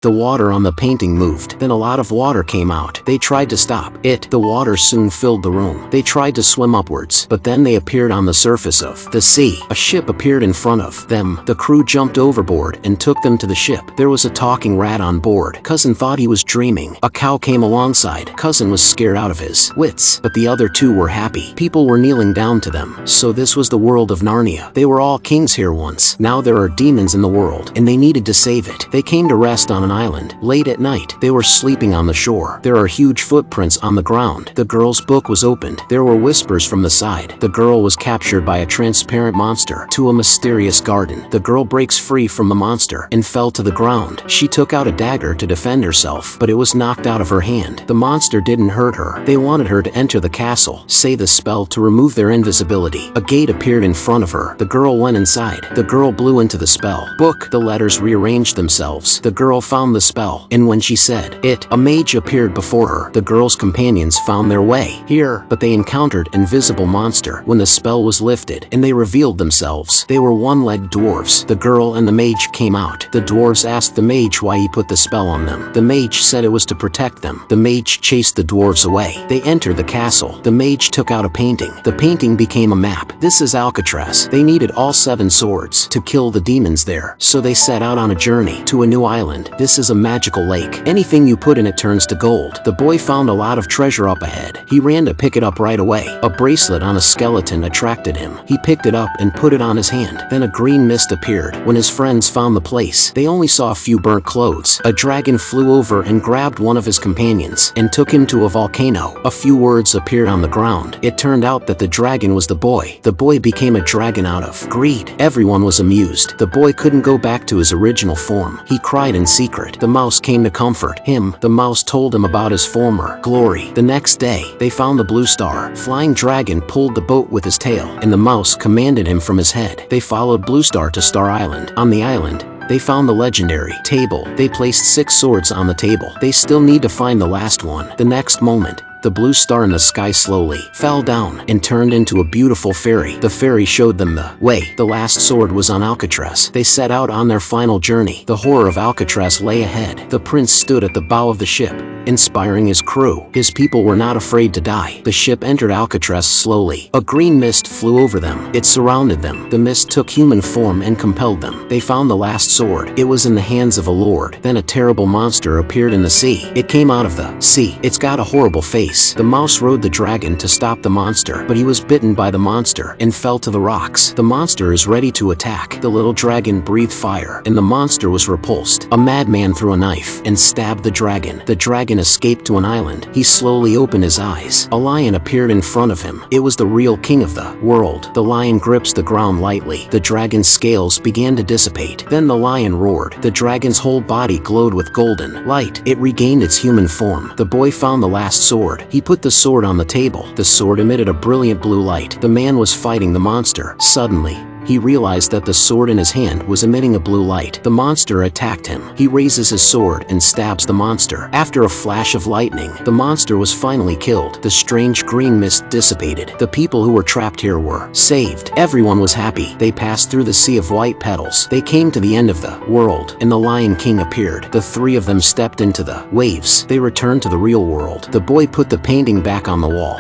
The water on the painting moved. Then a lot of water came out. They tried to stop it. The water soon filled the room. They tried to swim upwards, but then they appeared on the surface of the sea. A ship appeared in front of them. The crew jumped overboard and took them to the ship. There was a talking rat on board. Cousin thought he was dreaming. A cow came alongside. Cousin was scared out of his wits, but the other two were happy. People were kneeling down to them. So this was the world of Narnia. They were all kings here once. Now there are demons in the world, and they needed to save it. They came to rest on an island. Late at night, they were sleeping on the shore. There are huge footprints on the ground. The girl's book was opened. There were whispers from the side. The girl was captured by a transparent monster to a mysterious garden. The girl breaks free from the monster and fell to the ground. She took out a dagger to defend herself, but it was knocked out of her hand. The monster didn't hurt her. They wanted her to enter the castle, say the spell to remove their invisibility. A gate appeared in front of her. The girl went inside. The girl blew into the spell book. The letters rearranged themselves. The girl found the spell, and when she said it, a mage appeared before her. The girl's companions found their way here, but they encountered an invisible monster when the spell was lifted, and they revealed themselves. They were one-legged dwarves. The girl and the mage came out. The dwarves asked the mage why he put the spell on them. The mage said it was to protect them. The mage chased the dwarves away. They entered the castle. The mage took out a painting. The painting became a map. This is Alcatraz. They needed all 7 swords to kill the demons there, so they set out on a journey to a new island. This is a magical lake. Anything you put in it turns to gold. The boy found a lot of treasure up ahead. He ran to pick it up right away. A bracelet on a skeleton attracted him. He picked it up and put it on his hand. Then a green mist appeared. When his friends found the place, they only saw a few burnt clothes. A dragon flew over and grabbed one of his companions and took him to a volcano. A few words appeared on the ground. It turned out that the dragon was the boy. The boy became a dragon out of greed. Everyone was amused. The boy couldn't go back to his original form. He cried in secret. The mouse came to comfort him. The mouse told him about his former glory. The next day, they found the blue star. Flying Dragon pulled the boat with his tail, and the mouse commanded him from his head. They followed Blue Star to Star Island. On the island, they found the legendary table. They placed 6 swords on the table. They still need to find the last one. The next moment, the blue star in the sky slowly fell down and turned into a beautiful fairy. The fairy showed them the way. The last sword was on Alcatraz. They set out on their final journey. The horror of Alcatraz lay ahead. The prince stood at the bow of the ship, inspiring his crew. His people were not afraid to die. The ship entered Alcatraz slowly. A green mist flew over them. It surrounded them. The mist took human form and compelled them. They found the last sword. It was in the hands of a lord. Then a terrible monster appeared in the sea. It came out of the sea. It's got a horrible face. The mouse rode the dragon to stop the monster, but he was bitten by the monster and fell to the rocks. The monster is ready to attack. The little dragon breathed fire, and the monster was repulsed. A madman threw a knife and stabbed the dragon. The dragon escaped to an island. He slowly opened his eyes. A lion appeared in front of him. It was the real king of the world. The lion grips the ground lightly. The dragon's scales began to dissipate. Then the lion roared. The dragon's whole body glowed with golden light. It regained its human form. The boy found the last sword. He put the sword on the table. The sword emitted a brilliant blue light. The man was fighting the monster. Suddenly, he realized that the sword in his hand was emitting a blue light. The monster attacked him. He raises his sword and stabs the monster. After a flash of lightning, the monster was finally killed. The strange green mist dissipated. The people who were trapped here were saved. Everyone was happy. They passed through the sea of white petals. They came to the end of the world, and the Lion King appeared. The 3 of them stepped into the waves. They returned to the real world. The boy put the painting back on the wall.